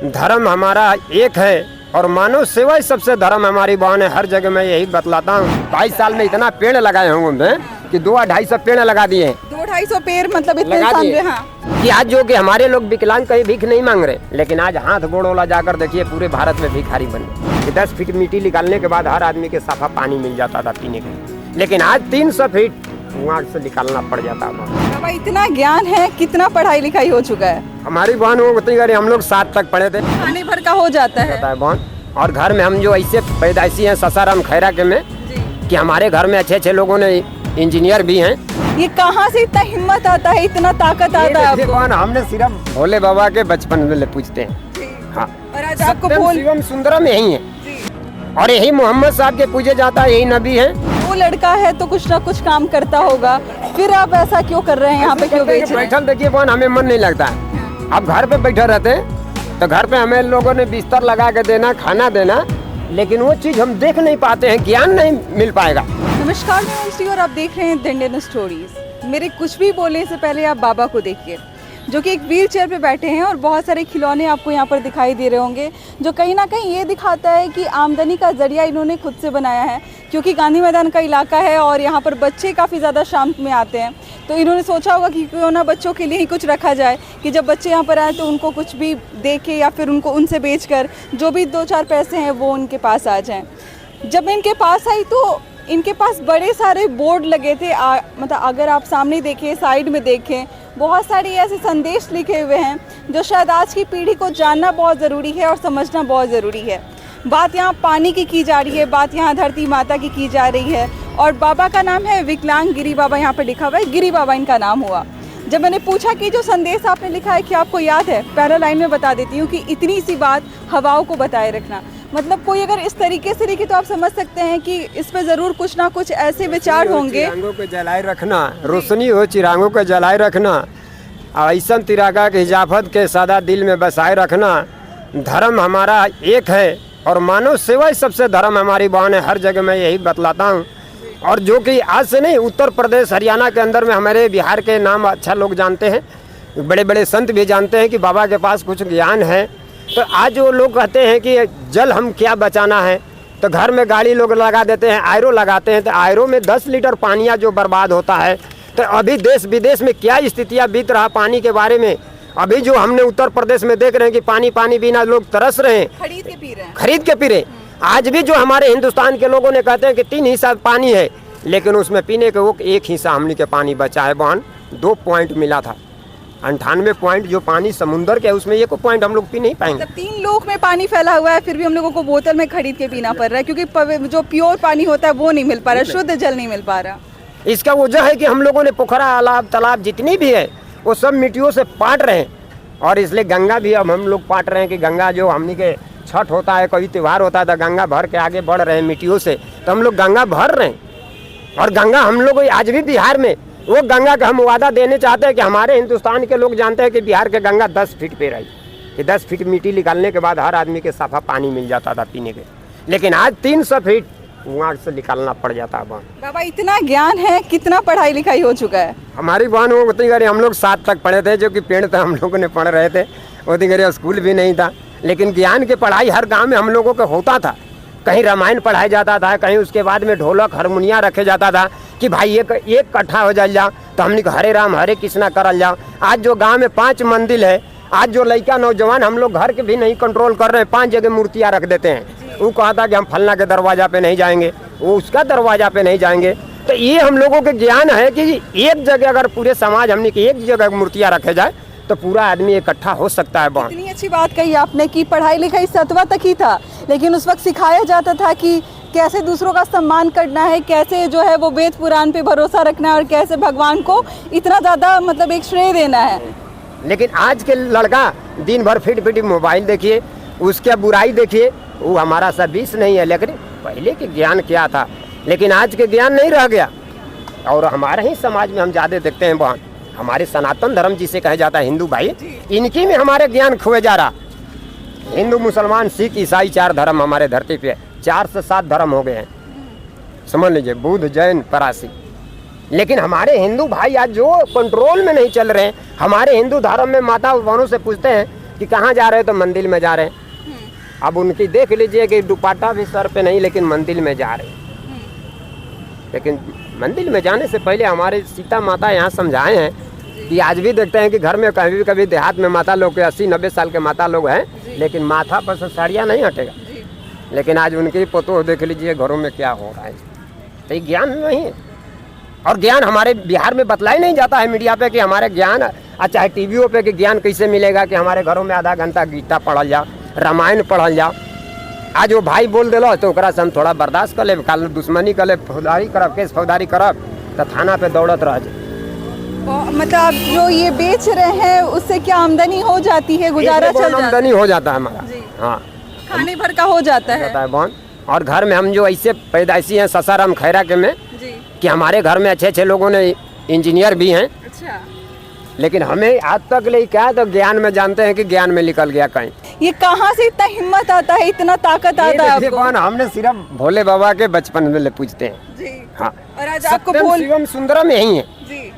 धर्म हमारा एक है और मानव सेवा ही सबसे धर्म हमारी बहन है। हर जगह मैं यही बतलाता हूँ। 22 साल में इतना पेड़ लगाए होंगे मैं कि 200-250 पेड़ लगा दिए हैं। 200-250 पेड़ मतलब इतने लगा दिए। हाँ। कि आज जो कि हमारे लोग विकलांग कहीं भीख नहीं मांग रहे, लेकिन आज हाथ गोड़ वाला जाकर देखिए पूरे भारत में भिखारी बने। कि 10 फीट मिट्टी निकालने के बाद हर आदमी के साफा पानी मिल जाता था पीने के लिए, लेकिन आज 300 फीट कुआं से निकालना पड़ जाता है। बाबा इतना ज्ञान है, कितना पढ़ाई लिखाई हो चुका है? हमारी बहन हम लोग 7 तक पढ़े थे। खाने भर का हो जाता है बहन। और घर में हम जो ऐसे पैदाइशी हैं ससाराम खैरा के में कि हमारे घर में अच्छे लोगों ने इंजीनियर भी हैं। ये कहाँ से इतना हिम्मत आता है, इतना ताकत आता है आपको? हमने सिर्फ भोले बाबा के बचपन में पूछते हैं। हाँ, और आज आपको भोले सुंदरम यही है और यही मोहम्मद साहब के पूजे जाता है, यही नबी है। वो लड़का है तो कुछ ना कुछ काम करता होगा, फिर आप ऐसा क्यों कर रहे हैं? यहाँ पे क्यों बेच रहे हैं? बैठल देखिए बहन, हमें मन नहीं लगता है। अब घर पे बैठे रहते हैं तो घर पे हमें लोगों ने बिस्तर लगा के देना, खाना देना, लेकिन वो चीज हम देख नहीं पाते हैं, ज्ञान नहीं मिल पाएगा। नमस्कार, मैं अंशुली और आप देख रहे हैं द इंडियन स्टोरीज। मेरे कुछ भी बोलने से पहले आप बाबा को देखिए, जो कि एक व्हील चेयर पे बैठे हैं और बहुत सारे खिलौने आपको यहाँ पर दिखाई दे रहे होंगे, जो कहीं ना कहीं ये दिखाता है कि आमदनी का जरिया इन्होंने खुद से बनाया है। क्योंकि गांधी मैदान का इलाका है और यहाँ पर बच्चे काफ़ी ज़्यादा शाम में आते हैं, तो इन्होंने सोचा होगा कि क्यों ना बच्चों के लिए ही कुछ रखा जाए कि जब बच्चे यहाँ पर आए तो उनको कुछ भी दे के या फिर उनको उनसे बेचकर जो भी 2-4 पैसे हैं वो उनके पास आ जाएं। जब मैं इनके पास आई तो इनके पास बड़े सारे बोर्ड लगे थे। मतलब अगर आप सामने देखें, साइड में देखें, बहुत सारे ऐसे संदेश लिखे हुए हैं जो शायद आज की पीढ़ी को जानना बहुत ज़रूरी है और समझना बहुत ज़रूरी है। बात यहाँ पानी की जा रही है, बात यहाँ धरती माता की जा रही है। और बाबा का नाम है विकलांग गिरी बाबा, यहाँ पे लिखा हुआ है, गिरी बाबा इनका नाम हुआ। जब मैंने पूछा कि जो संदेश आपने लिखा है क्या आपको याद है, पहला लाइन में बता देती हूँ कि इतनी सी बात हवाओं को बताए रखना। मतलब कोई अगर इस तरीके से लिखे तो आप समझ सकते हैं कि इस पे ज़रूर कुछ ना कुछ ऐसे विचार होंगे। चिरागों को जलाए रखना, रोशनी हो चिरागों को जलाए रखना, ऐसा तिरंगा के हिजाफत के सादा दिल में बसाए रखना। धर्म हमारा एक है और मानव सेवा ही सबसे धर्म हमारी बहन है। हर जगह मैं यही बतलाता हूँ। और जो कि आज से नहीं, उत्तर प्रदेश हरियाणा के अंदर में हमारे बिहार के नाम अच्छा लोग जानते हैं, बड़े बड़े संत भी जानते हैं कि बाबा के पास कुछ ज्ञान है। तो आज वो लोग कहते हैं कि जल हम क्या बचाना है, तो घर में गाड़ी लोग लगा देते हैं, आयरो लगाते हैं, तो आयरो में 10 लीटर पानिया जो बर्बाद होता है। तो अभी देश विदेश में क्या स्थितियाँ बीत रहा पानी के बारे में, अभी जो हमने उत्तर प्रदेश में देख रहे हैं कि पानी बिना लोग तरस रहे हैं, खरीद के पी रहे हैं। आज भी जो हमारे हिंदुस्तान के लोगों ने कहते हैं कि 3 हिस्सा पानी है, लेकिन उसमें पीने के वो 1 हिस्सा हमने के पानी बचा है बहन। 2 पॉइंट मिला था, 98 पॉइंट जो पानी समुंदर के है उसमें 1 पॉइंट हम लोग पी नहीं पाएंगे। 3 लोग में पानी फैला हुआ है, फिर भी हम लोगों को बोतल में खरीद के पीना पड़ रहा है, क्योंकि जो प्योर पानी होता है वो नहीं मिल पा रहा, शुद्ध जल नहीं मिल पा रहा। इसका वजह है कि हम लोगों ने पोखरा तालाब जितनी भी है वो सब मिट्टियों से पाट रहे हैं। और इसलिए गंगा भी अब हम लोग पाट रहे हैं कि गंगा जो हमने के छठ होता है, कोई त्यौहार होता है तो गंगा भर के आगे बढ़ रहे हैं मिट्टियों से, तो हम लोग गंगा भर रहे हैं। और गंगा हम लोग आज भी बिहार में वो गंगा का हम वादा देने चाहते हैं कि हमारे हिंदुस्तान के लोग जानते हैं कि बिहार के गंगा 10 फीट पे रही, कि 10 फीट मिट्टी निकालने के बाद हर आदमी के साफा पानी मिल जाता था पीने के, लेकिन आज 300 फीट कुआं से निकालना पड़ जाता है। बाबा इतना ज्ञान है, कितना पढ़ाई लिखाई हो चुका है? हमारी बहन वो उतनी गरी हम लोग 7 तक पढ़े थे, जो कि पेड़ था हम लोगों ने पढ़ रहे थे, उतनी गरी स्कूल भी नहीं था, लेकिन ज्ञान की पढ़ाई हर गांव में हम लोगों को होता था। कहीं रामायण पढ़ाया जाता था, कहीं उसके बाद में ढोलक हारमोनिया रखे जाता था कि भाई एक इकट्ठा हो जाओ तो हमने हरे राम हरे कृष्णा करल जाओ। आज जो गाँव में 5 मंदिर है, आज जो लड़का नौजवान हम लोग घर के भी नहीं कंट्रोल कर रहे हैं, 5 जगह मूर्तियाँ रख देते हैं। वो कहा था कि हम फलना के दरवाजा पे नहीं जाएंगे, वो उसका दरवाजा पे नहीं जाएंगे। तो ये हम लोगों के ज्ञान है कि एक जगह अगर पूरे समाज हमने की एक जगह मूर्तियाँ रखे जाए तो पूरा आदमी इकट्ठा हो सकता है। इतनी अच्छी बात कही आपने कि पढ़ाई लिखाई 7वां तक ही था, लेकिन उस वक्त सिखाया जाता था कि कैसे दूसरों का सम्मान करना है, कैसे जो है वो वेद पुराण पे भरोसा रखना है और कैसे भगवान को इतना ज़्यादा मतलब एक श्रेय देना है। लेकिन आज के लड़का दिन भर फिट मोबाइल देखिए, उसके बुराई देखिए, वो हमारा सा 20 नहीं है। लेकिन पहले के ज्ञान क्या था, लेकिन आज के ज्ञान नहीं रह गया। और हमारे ही समाज में हम ज़्यादा देखते हैं बहन, हमारे सनातन धर्म जिसे कहा जाता है हिंदू भाई, इनकी में हमारे ज्ञान खोए जा रहा। हिंदू मुसलमान सिख ईसाई 4 धर्म हमारे धरती पे, 4 से 7 धर्म हो गए हैं, समझ लीजिए, बुद्ध जैन पारसी। लेकिन हमारे हिंदू भाई आज जो कंट्रोल में नहीं चल रहे हैं। हमारे हिंदू धर्म में माता बहनों से पूछते हैं कि कहाँ जा रहे हो, तो मंदिर में जा रहे हैं। अब उनकी देख लीजिए कि दुपट्टा भी सर पे नहीं, लेकिन मंदिर में जा रहे हैं। लेकिन मंदिर में जाने से पहले हमारे सीता माता यहाँ समझाए हैं कि आज भी देखते हैं कि घर में कभी कभी देहात में माता लोग के 80-90 साल के माता लोग हैं, लेकिन माथा पर से साड़ियाँ नहीं हटेगा। लेकिन आज उनकी पोतो देख लीजिए घरों में क्या हो रहा है। तो ये ज्ञान नहीं है, और ज्ञान हमारे बिहार में बतलाया नहीं जाता है मीडिया पे कि हमारे ज्ञान, अच्छा है टीवीओ पे कि ज्ञान कैसे मिलेगा कि हमारे घरों में आधा घंटा गीता पढ़ल जाओ, रामायण पढ़ल जाओ। आज वो भाई बोल दिलो तो ओकरा से हम थोड़ा बर्दाश्त कर ले, काल दुश्मनी कर ले, फौजदारी करब, केस फौजदारी करब, तो थाना पे दौड़त रह जाए। मतलब आप जो ये बेच रहे हैं उससे क्या आमदनी हो जाती है, गुजारा चल जाता है? आमदनी हो जाता है हमारा, हाँ, खाने भर का हो जाता है बहन। और घर में हम जो ऐसे पैदाइशी हैं ससाराम खैरा के में जी। कि हमारे घर में अच्छे अच्छे लोगों ने इंजीनियर भी हैं, अच्छा, लेकिन हमें आज तक ले क्या है, तो ज्ञान में जानते हैं कि ज्ञान में निकल गया कहीं। ये कहाँ से इतना हिम्मत आता है, इतना ताकत आता है आपको? बहन हमने सिर्फ भोले बाबा के बचपन में पूछते हैं जी। हाँ, और आज आपको सत्यम शिवम सुंदरम यही है जी।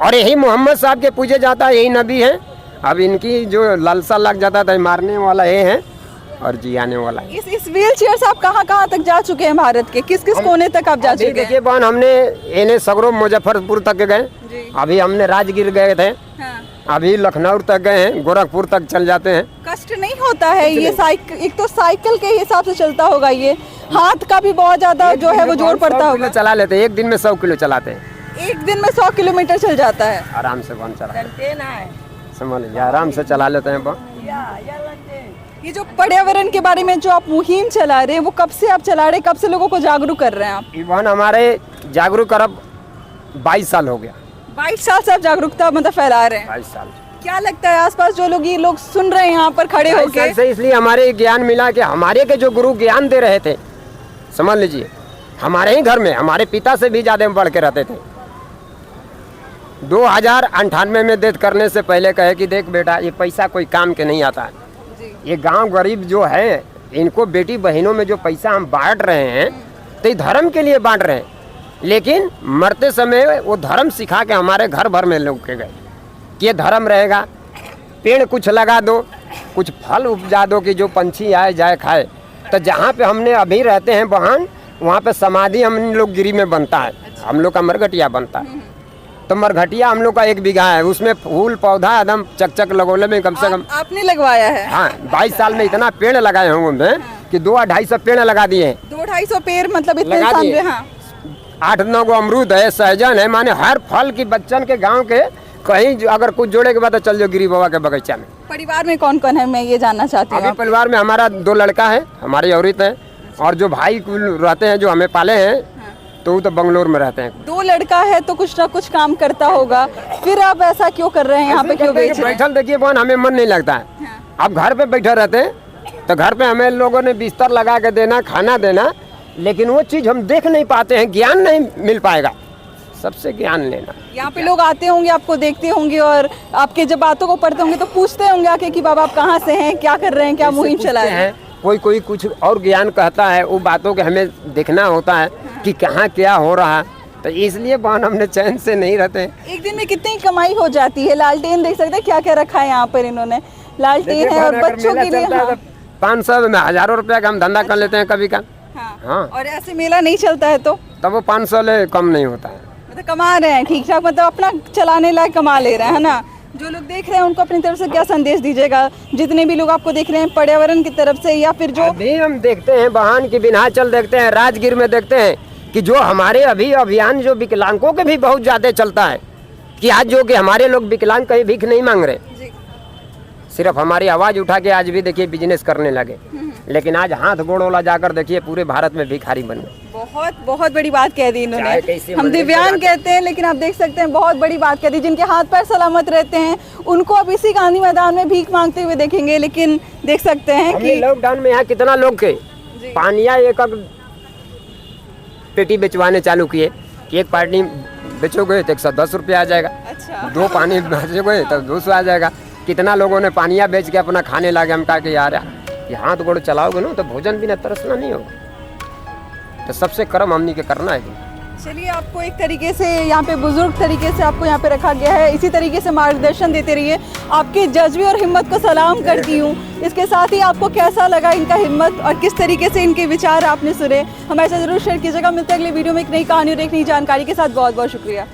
और यही मोहम्मद साहब के पूजे जाता है, यही नबी है। अब इनकी जो लालसा लग जाता था, मारने वाला ये है और जियाने वाला है। इस व्हील चेयर से आप कहाँ तक जा चुके हैं? भारत के किस किस कोने तक आप जा चुके हैं? देखिए बहन, हमने इन्हें सगरो मुजफ्फरपुर तक गए, अभी हमने राजगीर गए थे, हाँ। अभी लखनऊ तक गए हैं, गोरखपुर तक चल जाते हैं। कष्ट नहीं होता है ये? साइकिल, एक तो साइकिल के हिसाब से चलता होगा, ये हाथ का भी बहुत ज्यादा जो है वो जोर पड़ता होगा। चला लेते हैं, एक दिन में 100 किलो चलाते हैं। एक दिन में 100 किलोमीटर चल जाता है आराम से बहन, चला समझ लीजिए, आराम से चला लेते हैं बहन। ये जो पर्यावरण के बारे में जो आप मुहिम चला रहे हैं, वो कब से आप चला रहे हैं, कब से लोगों को जागरूक कर रहे हैं आप? ये बहन हमारे जागरूक करब 22 साल हो गया। 22 साल से आप जागरूकता मतलब फैला रहे हैं? 22 साल। क्या लगता है आसपास जो लोग ये लोग सुन रहे हैं यहाँ पर खड़े होके? से इसलिए हमारे ज्ञान मिला कि हमारे के जो गुरु ज्ञान दे रहे थे, समझ लीजिए हमारे ही घर में हमारे पिता से भी ज्यादा बढ़ के रहते थे। 2098 में डेथ करने से पहले कहे कि देख बेटा, ये पैसा कोई काम के नहीं आता है। ये गांव गरीब जो है, इनको बेटी बहनों में जो पैसा हम बांट रहे हैं, तो ये धर्म के लिए बांट रहे हैं, लेकिन मरते समय वो धर्म सिखा के हमारे घर भर में लोग के गए कि ये धर्म रहेगा। पेड़ कुछ लगा दो, कुछ फल उपजा दो कि जो पंछी आए जाए खाए। तो जहाँ पे हमने अभी रहते हैं बहन, वहाँ पे समाधि हम लोग गिरी में बनता है, हम लोग का मरघटिया बनता है। तो मरघटिया हम लोग का 1 बीघा है, उसमें फूल पौधा एकदम चक लगोले में कम से कम आपने लगवाया है? हाँ, 22 साल में इतना पेड़ लगाए होंगे कि 200-250 पेड़ लगा दिए हैं। 200-250 पेड़ मतलब इतने लगा दिए। हाँ। 8-9 गो अमरूद है, सहजन है, माने हर फल की बच्चन के गांव के कहीं अगर कुछ जोड़े के बाद तो चल जाओ गिरी बाबा के बगीचा में। परिवार में कौन कौन है, मैं ये जानना चाहती हूँ? अभी परिवार में हमारा 2 लड़का है, हमारी औरत है, और जो भाई रहते हैं जो हमें पाले हैं, तो वो तो बंगलोर में रहते हैं। 2 लड़का है तो कुछ ना कुछ काम करता होगा, फिर आप ऐसा क्यों कर रहे हैं यहाँ पे, क्यों बेच रहे हैं? बैठल देखिए बहन, हमें मन नहीं लगता है। अब घर पे बैठे रहते हैं तो घर पे हमें लोगों ने बिस्तर लगा के देना, खाना देना, लेकिन वो चीज़ हम देख नहीं पाते हैं, ज्ञान नहीं मिल पाएगा। सबसे ज्ञान लेना। यहाँ पे लोग आते होंगे, आपको देखते होंगे और आपके जब बातों को पढ़ते होंगे तो पूछते होंगे आके कि बाबा आप कहाँ से हैं, क्या कर रहे हैं, क्या मुहिम चला रहे हैं? कोई कुछ और ज्ञान कहता है, वो बातों के हमें देखना होता है कि कहाँ क्या हो रहा है, तो इसलिए बहन हमने चैन से नहीं रहते। एक दिन में कितनी कमाई हो जाती है? लालटेन देख सकते हैं क्या क्या रखा है यहाँ पर इन्होंने, लालटेन है और बच्चों के लिए 500 में हज़ारों रुपया का हम धंधा कर लेते हैं कभी का। हाँ। और ऐसे मेला नहीं चलता है तो तब वो 500 ले कम नहीं होता है। मतलब कमा रहे हैं ठीक ठाक, मतलब अपना चलाने लायक कमा ले रहे हैं, है ना? जो लोग देख रहे हैं उनको अपनी तरफ से क्या संदेश दीजिएगा, जितने भी लोग आपको देख रहे हैं पर्यावरण की तरफ से, या फिर जो अभी हम देखते हैं वाहन की विंध्याचल देखते हैं, राजगीर में देखते हैं कि जो हमारे अभी अभियान जो विकलांगों के भी बहुत ज़्यादा चलता है कि आज जो कि हमारे लोग विकलांग कहीं भीख नहीं मांग रहे, सिर्फ हमारी आवाज़ उठा के आज भी देखिए बिजनेस करने लगे, लेकिन आज हाथ गोड़ वाला जाकर देखिए पूरे भारत में भिखारी बन गए। बहुत बड़ी बात कह दी इन्होंने। हम दिव्यांग कहते हैं लेकिन आप देख सकते हैं बहुत बड़ी बात कह दी। जिनके हाथ पैर सलामत रहते हैं उनको अब इसी गांधी मैदान में भीख मांगते हुए देखेंगे, लेकिन देख सकते हैं कि लॉकडाउन में यहाँ कितना लोग के पानिया एक पेटी बेचवाने चालू किए कि एक पानी बेचोगे तो 110 रुपया आ जाएगा। अच्छा। 2 पानी बेचोगे तो 200 आ जाएगा। कितना लोगों ने पानिया बेच के अपना खाने लगे। हम कहा कि यार ये हाथ गोड़ चलाओगे ना तो भोजन बिना तरसना नहीं होगा। तो सबसे कर्म हमनी के करना है। चलिए, आपको एक तरीके से यहाँ पे बुजुर्ग तरीके से आपको यहाँ पे रखा गया है, इसी तरीके से मार्गदर्शन देते रहिए। आपकी जज्बे और हिम्मत को सलाम करती हूँ। इसके साथ ही आपको कैसा लगा इनका हिम्मत और किस तरीके से इनके विचार आपने सुने, हमारे साथ ज़रूर शेयर कीजिएगा। मिलते हैं अगले वीडियो में एक नई कहानी और एक नई जानकारी के साथ। बहुत बहुत शुक्रिया।